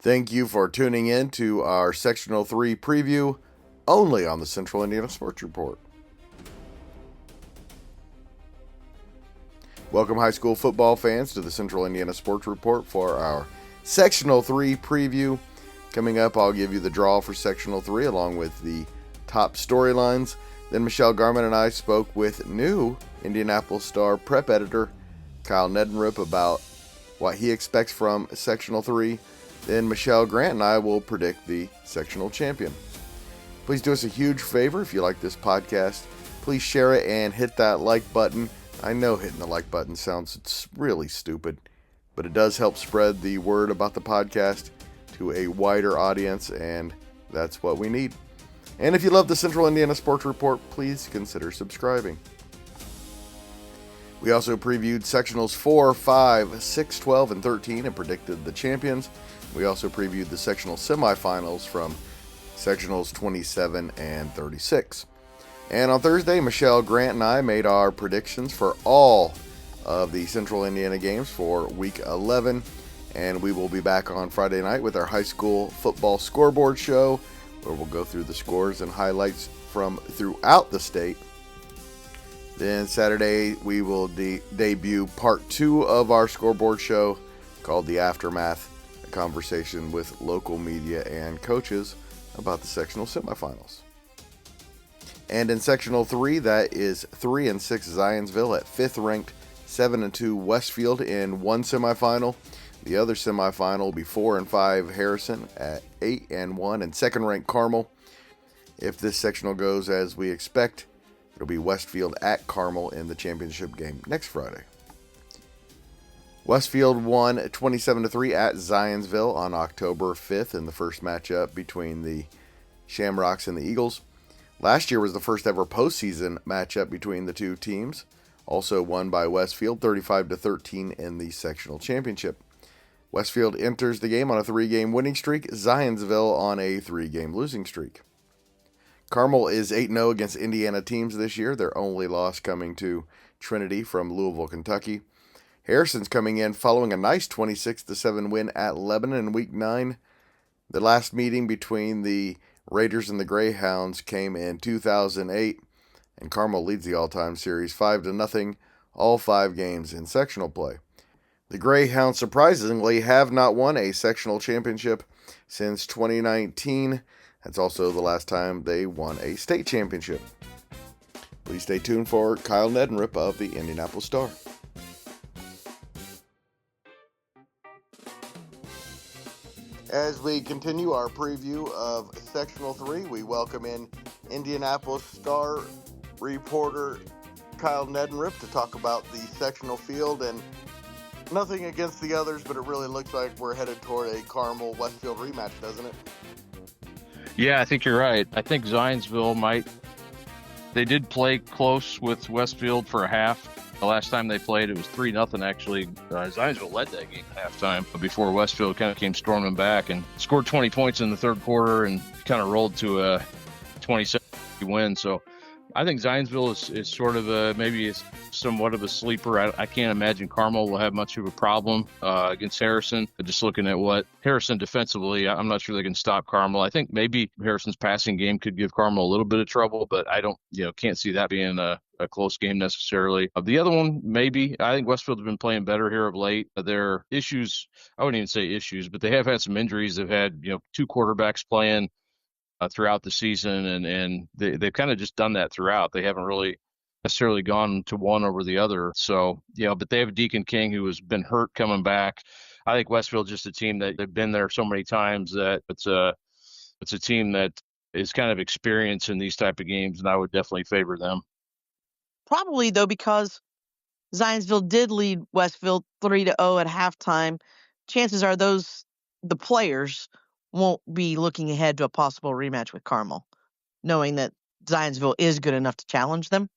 Thank you for tuning in to our Sectional 3 preview only on the Central Indiana Sports Report. Welcome, high school football fans, to the Central Indiana Sports Report for our Sectional 3 preview. Coming up, I'll give you the draw for Sectional 3 along with the top storylines. Then Michelle Garmon and I spoke with new Indianapolis Star prep editor Kyle Neddenriep about what he expects from Sectional 3. Then Michelle Grant and I will predict the sectional champion. Please do us a huge favor if you like this podcast. Please share it and hit that like button. I know hitting the like button sounds really stupid, but it does help spread the word about the podcast to a wider audience, and that's what we need. And if you love the Central Indiana Sports Report, please consider subscribing. We also previewed sectionals 4, 5, 6, 12, and 13 and predicted the champions. We also previewed the sectional semifinals from sectionals 27 and 36. And on Thursday, Michelle Grant and I made our predictions for all of the Central Indiana games for Week 11. And we will be back on Friday night with our high school football scoreboard show, where we'll go through the scores and highlights from throughout the state. Then Saturday, we will debut part 2 of our scoreboard show called The Aftermath, a conversation with local media and coaches about the sectional semifinals. And in Sectional 3, that is 3 and 6 Zionsville at 5th ranked 7 and 2 Westfield in one semifinal. The other semifinal will be 4 and 5 Harrison at 8 and 1 and 2nd ranked Carmel. If this sectional goes as we expect, it'll be Westfield at Carmel in the championship game next Friday. Westfield won 27-3 at Zionsville on October 5th in the first matchup between the Shamrocks and the Eagles. Last year was the first ever postseason matchup between the two teams, also won by Westfield 35-13 in the sectional championship. Westfield enters the game on a 3-game winning streak, Zionsville on a 3-game losing streak. Carmel is 8-0 against Indiana teams this year, their only loss coming to Trinity from Louisville, Kentucky. Harrison's coming in following a nice 26-7 win at Lebanon in Week 9. The last meeting between the Raiders and the Greyhounds came in 2008, and Carmel leads the all-time series 5-0, all 5 games in sectional play. The Greyhounds surprisingly have not won a sectional championship since 2019. That's also the last time they won a state championship. Please stay tuned for Kyle Neddenriep of the Indianapolis Star. As we continue our preview of Sectional 3, we welcome in Indianapolis Star reporter Kyle Neddenriep to talk about the sectional field. And nothing against the others, but it really looks like we're headed toward a Carmel-Westfield rematch, doesn't it? Yeah, I think you're right. I think Zionsville they did play close with Westfield for a half. The last time they played, it was 3-0 actually. Zionsville led that game at halftime before Westfield kind of came storming back and scored 20 points in the third quarter and kind of rolled to a 27 win. So I think Zionsville is sort of maybe somewhat of a sleeper. I can't imagine Carmel will have much of a problem against Harrison. But just looking at what Harrison defensively, I'm not sure they can stop Carmel. I think maybe Harrison's passing game could give Carmel a little bit of trouble, but I can't see that being a close game necessarily. The other one, maybe. I think Westfield's been playing better here of late. Their issues, I wouldn't even say issues, but they have had some injuries. They've had 2 quarterbacks playing throughout the season, and they've kind of just done that throughout. They haven't really necessarily gone to one over the other. So, but they have Deacon King, who has been hurt coming back. I think Westfield's just a team that they've been there so many times that it's a team that is kind of experienced in these type of games, and I would definitely favor them. Probably, though, because Zionsville did lead Westfield 3-0 at halftime. Chances are the players won't be looking ahead to a possible rematch with Carmel, knowing that Zionsville is good enough to challenge them.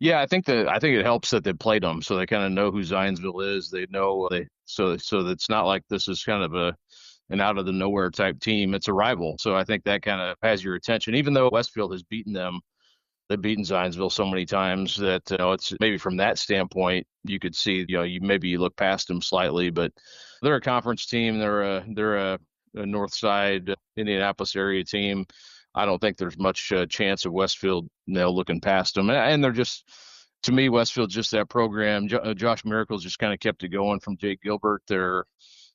Yeah, I think it helps that they played them, so they kind of know who Zionsville is. They know so it's not like this is kind of an out of the nowhere type team. It's a rival, so I think that kind of has your attention. Even though Westfield has beaten them They've beaten Zionsville so many times that it's maybe from that standpoint you could see you look past them slightly, but they're a conference team. They're a North Side Indianapolis area team. I don't think there's much chance of Westfield looking past them, and they're just. To me, Westfield's just that program. Josh Miracle's just kind of kept it going from Jake Gilbert.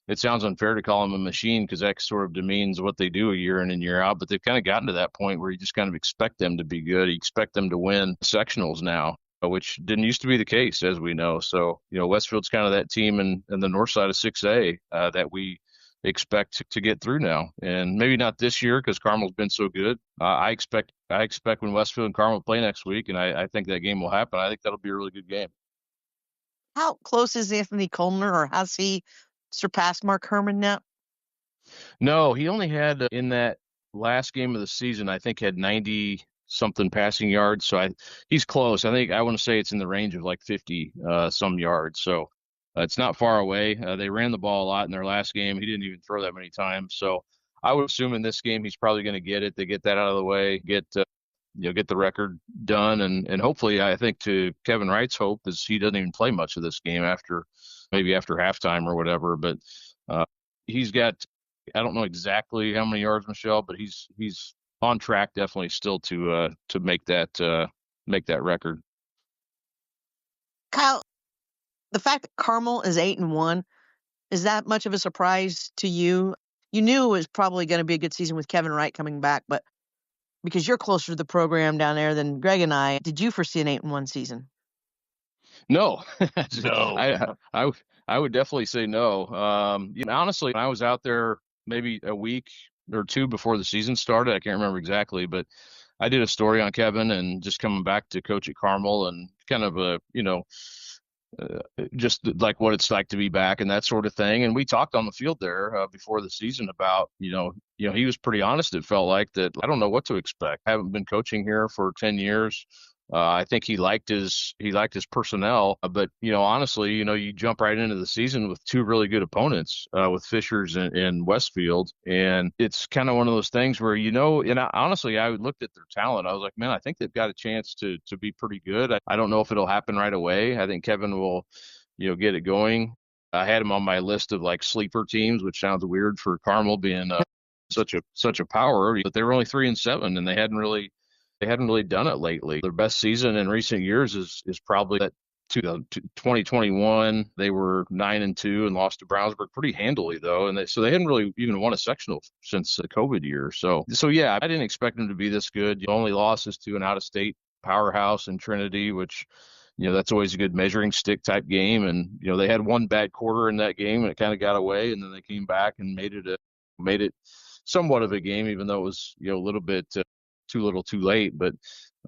It sounds unfair to call them a machine because that sort of demeans what they do year in and year out. But they've kind of gotten to that point where you just kind of expect them to be good. You expect them to win sectionals now, which didn't used to be the case, as we know. So, Westfield's kind of that team in the north side of 6A that we expect to get through now, and maybe not this year because Carmel's been so good. I expect when Westfield and Carmel play next week, and I think that game will happen. I think that'll be a really good game. How close is Anthony Coleman, or has he surpassed Mark Herman now? No, he only had in that last game of the season, I think had 90 something passing yards. So he's close. I want to say it's in the range of like 50 some yards. So it's not far away. They ran the ball a lot in their last game. He didn't even throw that many times. So I would assume in this game he's probably going to get it. They get that out of the way, get the record done, and hopefully, I think to Kevin Wright's hope is he doesn't even play much of this game after halftime or whatever. But he's got, I don't know exactly how many yards, Michelle, but he's on track definitely still to make that record. Kyle, the fact that Carmel is 8-1, is that much of a surprise to you? You knew it was probably going to be a good season with Kevin Wright coming back, but because you're closer to the program down there than Greg and I, did you foresee an 8-1 season? No, No. I would definitely say no. Honestly, when I was out there maybe a week or two before the season started, I can't remember exactly, but I did a story on Kevin and just coming back to coach at Carmel and kind of just like what it's like to be back and that sort of thing. And we talked on the field there before the season about, he was pretty honest. It felt like that. I don't know what to expect. I haven't been coaching here for 10 years. I think he liked his personnel, but honestly, you jump right into the season with two really good opponents, with Fishers and Westfield, and it's kind of one of those things where and honestly, I looked at their talent. I was like, man, I think they've got a chance to be pretty good. I don't know if it'll happen right away. I think Kevin will, get it going. I had him on my list of like sleeper teams, which sounds weird for Carmel being such a power, but they were only 3-7, and they hadn't really done it lately. Their best season in recent years is probably that 2021. They were 9-2 and lost to Brownsburg pretty handily though, and they hadn't really even won a sectional since the COVID year. So yeah, I didn't expect them to be this good. The only loss is to an out-of-state powerhouse in Trinity, which that's always a good measuring stick type game. And they had one bad quarter in that game, and it kind of got away, and then they came back and made it somewhat of a game, even though it was a little bit. Too little, too late. But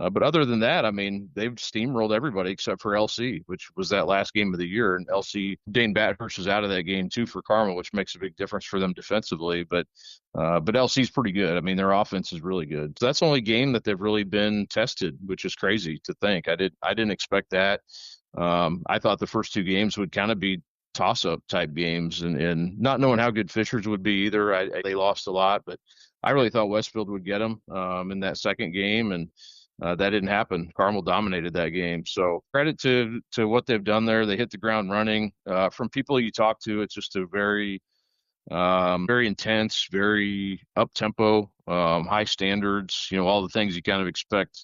other than that, I mean, they've steamrolled everybody except for LC, which was that last game of the year. And LC, Dane Bathurst is out of that game too for Carmel, which makes a big difference for them defensively. But LC's pretty good. I mean, their offense is really good. So that's the only game that they've really been tested, which is crazy to think. I didn't expect that. I thought the first two games would kind of be toss-up type games, and not knowing how good Fishers would be either. They lost a lot, but I really thought Westfield would get them in that second game, and that didn't happen. Carmel dominated that game. So credit to what they've done there. They hit the ground running. From people you talk to, it's just a very, very intense, very up-tempo, high standards, all the things you kind of expect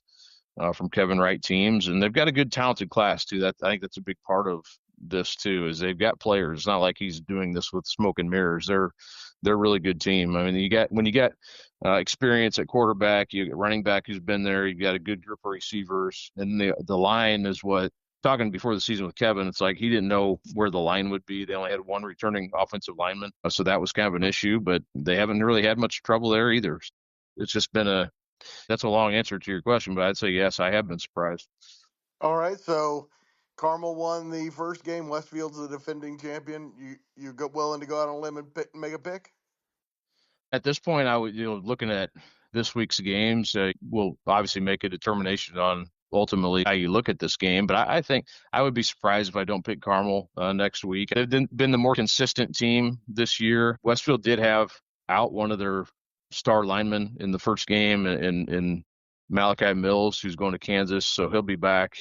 from Kevin Wright teams. And they've got a good, talented class, too. I think that's a big part of this, too, is they've got players. It's not like he's doing this with smoke and mirrors. They're a really good team. I mean, when you get experience at quarterback, you get running back who's been there, you've got a good group of receivers, and the line is what, talking before the season with Kevin, it's like he didn't know where the line would be. They only had one returning offensive lineman, so that was kind of an issue, but they haven't really had much trouble there either. It's just been that's a long answer to your question, but I'd say yes, I have been surprised. All right, so Carmel won the first game. Westfield's the defending champion. You willing to go out on a limb and make a pick? At this point, I would, looking at this week's games, we'll obviously make a determination on ultimately how you look at this game. But I think I would be surprised if I don't pick Carmel next week. They've been the more consistent team this year. Westfield did have out one of their star linemen in the first game, and Malachi Mills, who's going to Kansas, so he'll be back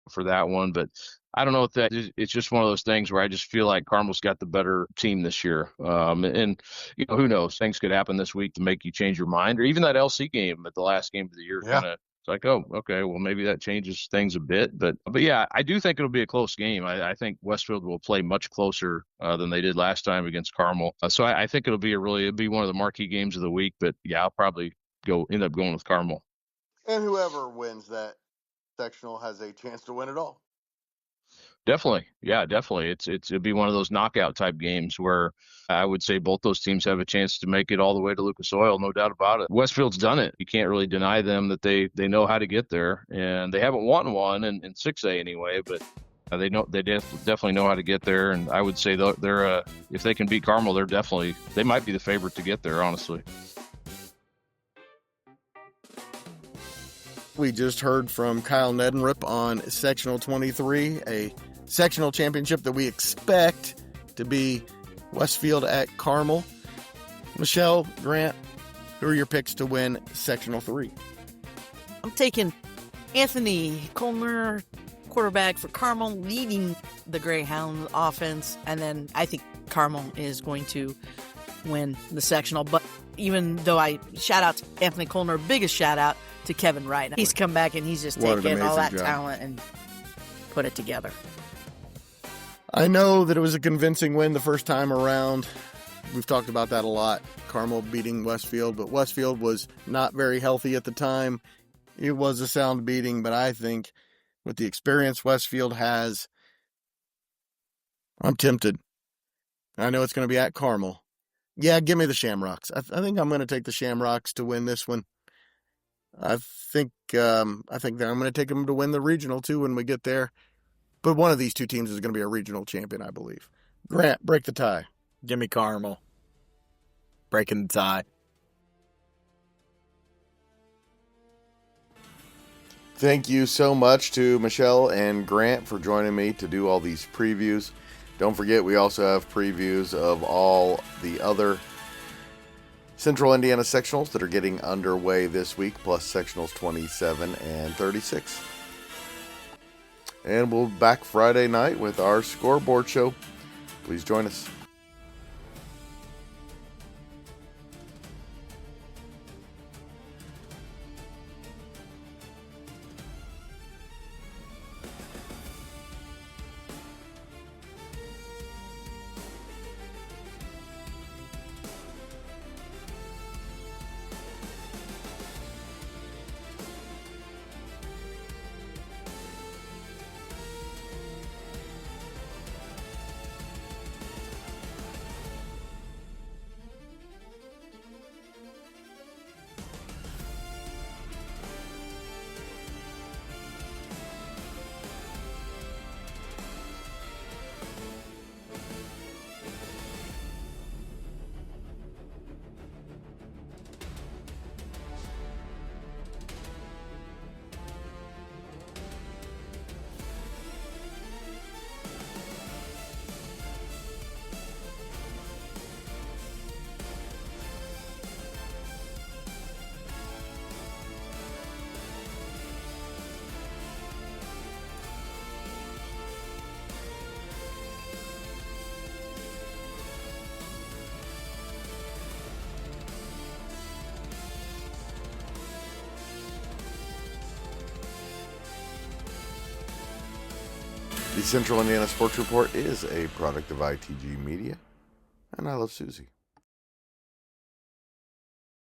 for that one. But I don't know if it's just one of those things where I just feel like Carmel's got the better team this year. And who knows? Things could happen this week to make you change your mind, or even that LC game at the last game of the year. Yeah. Kind of, it's like, oh, okay, well maybe that changes things a bit. But yeah, I do think it'll be a close game. I think Westfield will play much closer than they did last time against Carmel. So I think it'll be one of the marquee games of the week. But yeah, I'll probably end up going with Carmel. And whoever wins that sectional has a chance to win it all. Definitely. Yeah, definitely. It'd be one of those knockout type games where I would say both those teams have a chance to make it all the way to Lucas Oil, no doubt about it. Westfield's done it. You can't really deny them that they know how to get there, and they haven't won one in 6A anyway, but they definitely know how to get there. And I would say they're if they can beat Carmel, they might be the favorite to get there, honestly. We just heard from Kyle Neddenriep on Sectional 23, a sectional championship that we expect to be Westfield at Carmel. Michelle, Grant, who are your picks to win Sectional 3? I'm taking Anthony Colmer, quarterback for Carmel, leading the Greyhound offense. And then I think Carmel is going to win the sectional. But even though I shout out to Anthony Colmer, biggest shout out to Kevin Wright. He's come back and he's just taken all that talent and put it together. I know that it was a convincing win the first time around. We've talked about that a lot. Carmel beating Westfield, but Westfield was not very healthy at the time. It was a sound beating, but I think with the experience Westfield has, I'm tempted. I know it's going to be at Carmel. Yeah, give me the Shamrocks. I think I'm going to take the Shamrocks to win this one. I think that I'm going to take them to win the regional too when we get there. But one of these two teams is going to be a regional champion, I believe. Grant, break the tie. Give me Carmel. Breaking the tie. Thank you so much to Michelle and Grant for joining me to do all these previews. Don't forget, we also have previews of all the other Central Indiana sectionals that are getting underway this week, plus sectionals 27 and 36. And we'll be back Friday night with our scoreboard show. Please join us. The Central Indiana Sports Report is a product of ITG Media, and I love Susie.